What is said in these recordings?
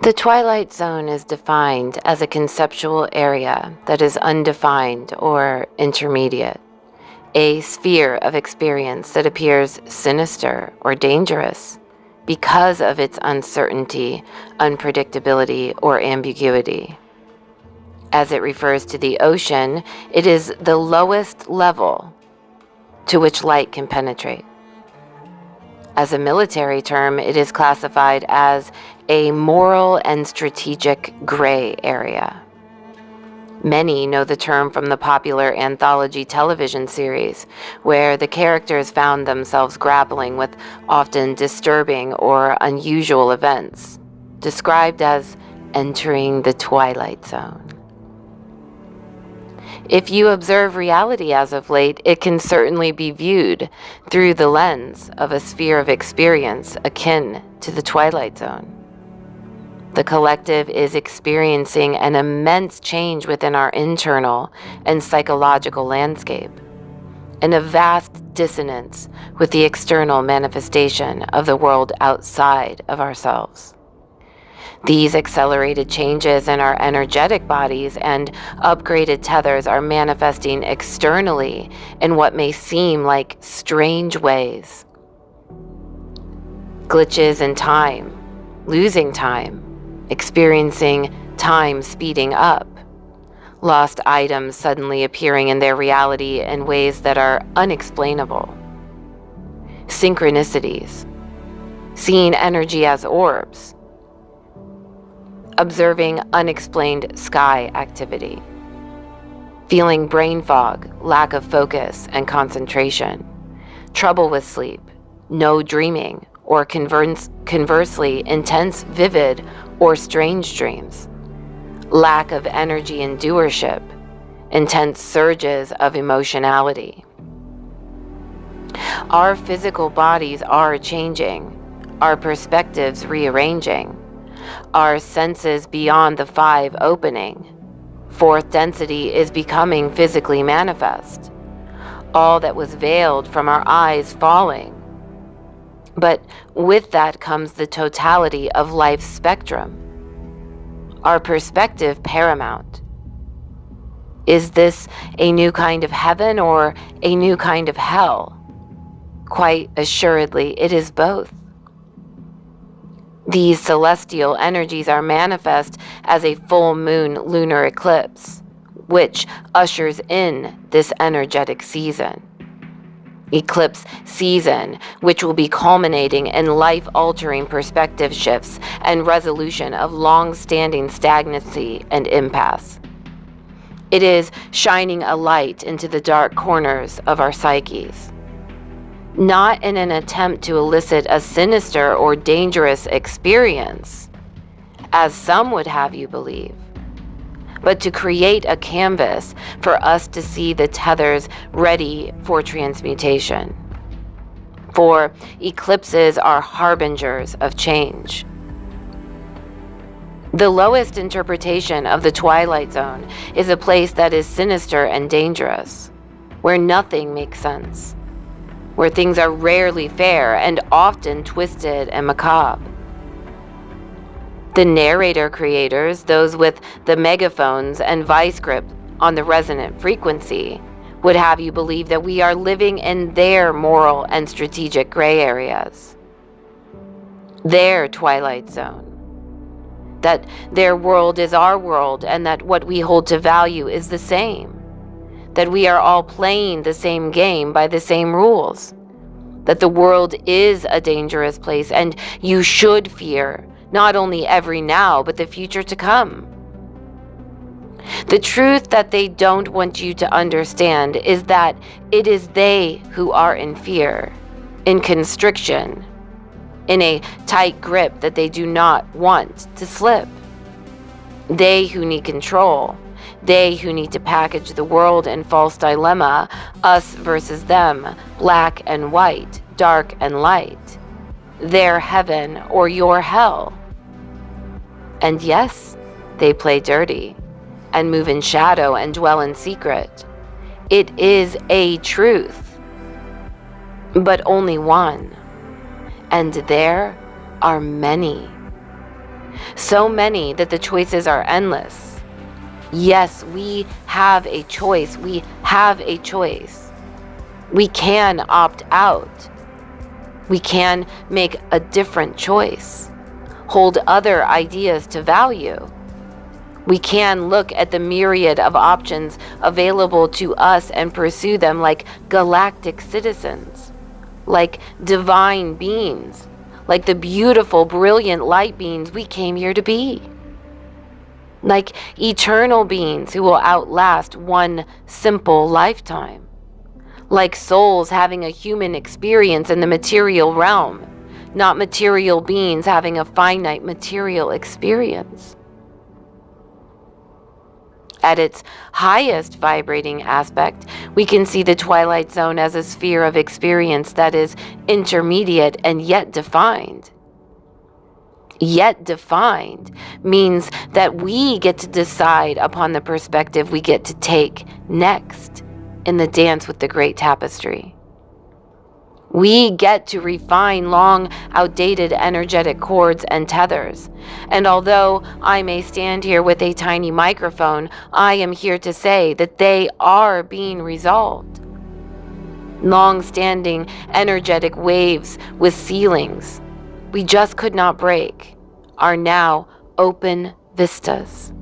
The Twilight Zone is defined as a conceptual area that is undefined or intermediate, a sphere of experience that appears sinister or dangerous because of its uncertainty, unpredictability, or ambiguity. As it refers to the ocean, it is the lowest level to which light can penetrate. As a military term, it is classified as a moral and strategic gray area. Many know the term from the popular anthology television series, where the characters found themselves grappling with often disturbing or unusual events, described as entering the Twilight Zone. If you observe reality as of late, it can certainly be viewed through the lens of a sphere of experience akin to the Twilight Zone. The collective is experiencing an immense change within our internal and psychological landscape, and a vast dissonance with the external manifestation of the world outside of ourselves. These accelerated changes in our energetic bodies and upgraded tethers are manifesting externally in what may seem like strange ways. Glitches in time, losing time, experiencing time speeding up, lost items suddenly appearing in their reality in ways that are unexplainable, synchronicities, seeing energy as orbs, observing unexplained sky activity, feeling brain fog, lack of focus and concentration, trouble with sleep, no dreaming, or conversely, intense, vivid, or strange dreams, lack of energy and doership, intense surges of emotionality. Our physical bodies are changing, our perspectives rearranging, our senses beyond the five opening. Fourth density is becoming physically manifest. All that was veiled from our eyes falling. But with that comes the totality of life's spectrum. Our perspective paramount. Is this a new kind of heaven or a new kind of hell? Quite assuredly, it is both. These celestial energies are manifest as a full moon lunar eclipse, which ushers in this energetic season. Eclipse season, which will be culminating in life-altering perspective shifts and resolution of long-standing stagnancy and impasse. It is shining a light into the dark corners of our psyches, not in an attempt to elicit a sinister or dangerous experience, as some would have you believe, but to create a canvas for us to see the tethers ready for transmutation. For eclipses are harbingers of change. The lowest interpretation of the Twilight Zone is a place that is sinister and dangerous, where nothing makes sense, where things are rarely fair and often twisted and macabre. The narrator creators, those with the megaphones and vice grip on the resonant frequency, would have you believe that we are living in their moral and strategic gray areas, their Twilight Zone, that their world is our world and that what we hold to value is the same, that we are all playing the same game by the same rules, that the world is a dangerous place and you should fear not only every now, but the future to come. The truth that they don't want you to understand is that it is they who are in fear, in constriction, in a tight grip that they do not want to slip. They who need control, they who need to package the world in false dilemma, us versus them, black and white, dark and light, their heaven or your hell. And yes, they play dirty and move in shadow and dwell in secret. It is a truth, but only one. And there are many. So many that the choices are endless. Yes, we have a choice. We have a choice. We can opt out. We can make a different choice. Hold other ideas to value. We can look at the myriad of options available to us and pursue them like galactic citizens, like divine beings, like the beautiful, brilliant light beings we came here to be, like eternal beings who will outlast one simple lifetime, like souls having a human experience in the material realm, not material beings having a finite material experience. At its highest vibrating aspect, we can see the Twilight Zone as a sphere of experience that is intermediate and yet defined. Yet defined means that we get to decide upon the perspective we get to take next in the dance with the great tapestry. We get to refine long, outdated energetic cords and tethers. And although I may stand here with a tiny microphone, I am here to say that they are being resolved. Long-standing energetic waves with ceilings we just could not break are now open vistas.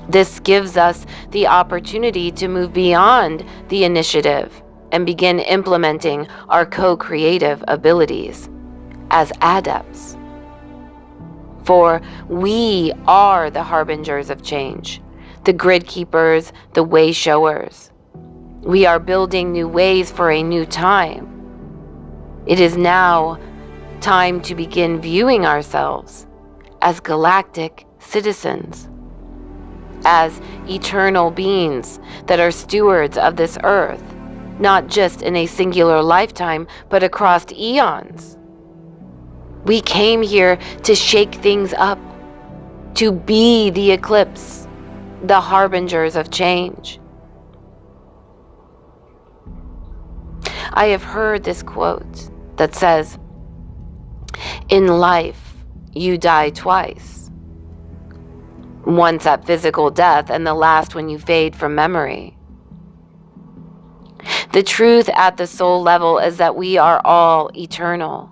This gives us the opportunity to move beyond the initiative and begin implementing our co-creative abilities as adepts. For we are the harbingers of change, the grid keepers, the way showers. We are building new ways for a new time. It is now time to begin viewing ourselves as galactic citizens, as eternal beings that are stewards of this earth, not just in a singular lifetime, but across eons. We came here to shake things up, to be the eclipse, the harbingers of change. I have heard this quote that says, "In life, you die twice. Once at physical death, and the last when you fade from memory." The truth at the soul level is that we are all eternal.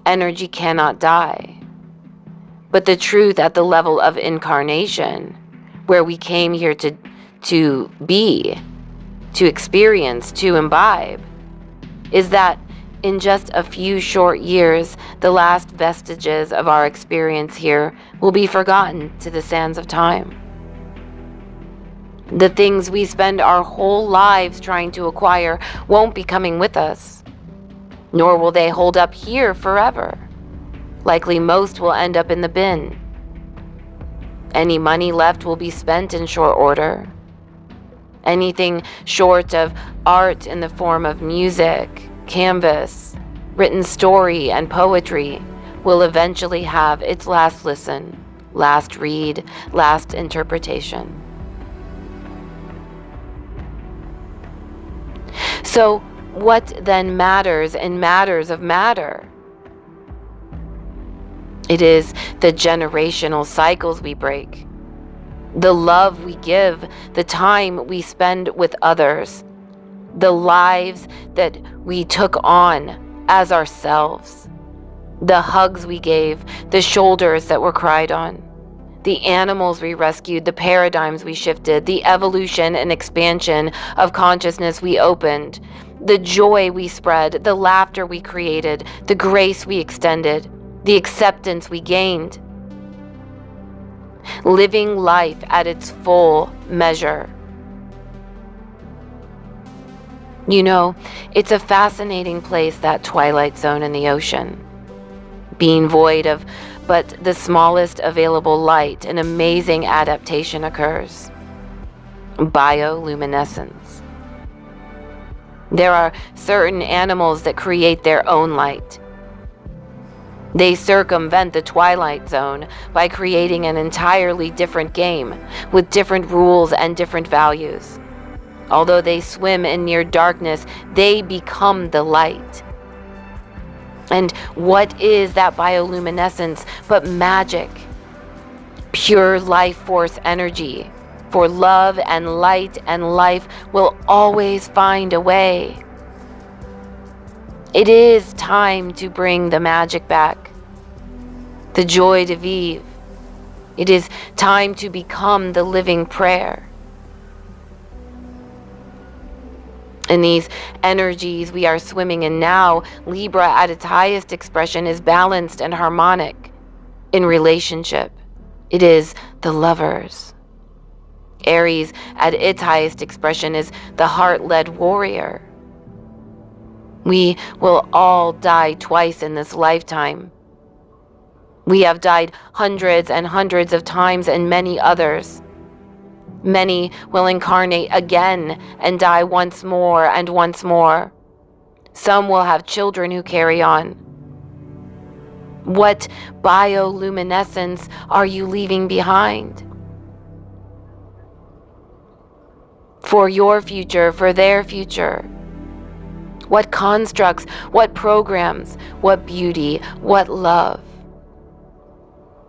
Energy cannot die. But the truth at the level of incarnation, where we came here to be, to experience, to imbibe, is that in just a few short years, the last vestiges of our experience here will be forgotten to the sands of time. The things we spend our whole lives trying to acquire won't be coming with us, nor will they hold up here forever. Likely most will end up in the bin. Any money left will be spent in short order. Anything short of art in the form of music, canvas, written story, and poetry will eventually have its last listen, last read, last interpretation. So what then matters in matters of matter? It is the generational cycles we break, the love we give, the time we spend with others, the lives that we took on as ourselves, the hugs we gave, the shoulders that were cried on, the animals we rescued, the paradigms we shifted, the evolution and expansion of consciousness we opened, the joy we spread, the laughter we created, the grace we extended, the acceptance we gained. Living life at its full measure. You know, it's a fascinating place, that Twilight Zone in the ocean. Being void of but the smallest available light, an amazing adaptation occurs. Bioluminescence. There are certain animals that create their own light. They circumvent the Twilight Zone by creating an entirely different game with different rules and different values. Although they swim in near darkness, they become the light. And what is that bioluminescence but magic? Pure life force energy. For love and light and life will always find a way. It is time to bring the magic back. The joy de vivre. It is time to become the living prayer. In these energies we are swimming in now, Libra at its highest expression is balanced and harmonic. In relationship, it is the lovers. Aries at its highest expression is the heart-led warrior. We will all die twice in this lifetime. We have died hundreds and hundreds of times and many others. Many will incarnate again and die once more and once more. Some will have children who carry on. What bioluminescence are you leaving behind? For your future, for their future. What constructs, what programs, what beauty, what love?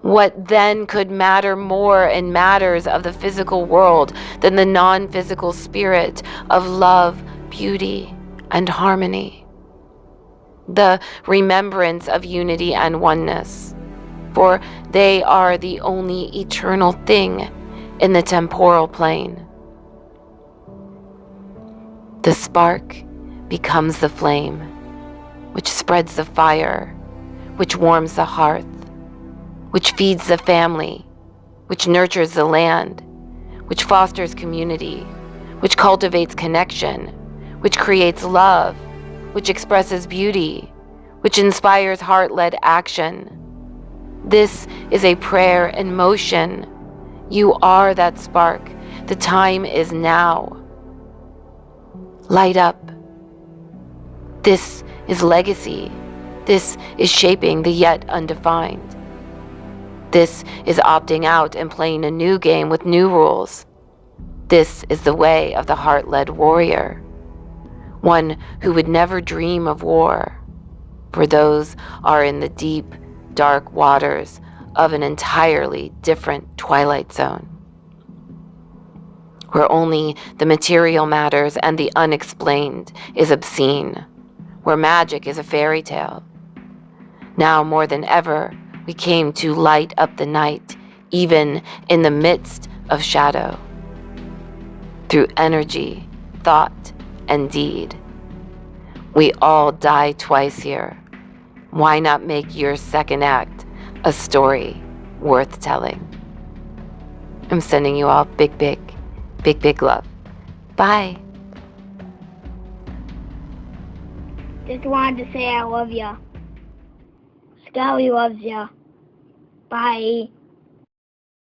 What then could matter more in matters of the physical world than the non-physical spirit of love, beauty, and harmony? The remembrance of unity and oneness, for they are the only eternal thing in the temporal plane. The spark becomes the flame, which spreads the fire, which warms the hearth, which feeds the family, which nurtures the land, which fosters community, which cultivates connection, which creates love, which expresses beauty, which inspires heart-led action. This is a prayer in motion. You are that spark. The time is now. Light up. This is legacy. This is shaping the yet undefined. This is opting out and playing a new game with new rules. This is the way of the heart-led warrior, one who would never dream of war, for those are in the deep, dark waters of an entirely different Twilight Zone, where only the material matters and the unexplained is obscene, where magic is a fairy tale. Now more than ever, we came to light up the night, even in the midst of shadow. Through energy, thought, and deed. We all die twice here. Why not make your second act a story worth telling? I'm sending you all big, big, big, big love. Bye. Just wanted to say I love ya. Scully loves ya. Bye.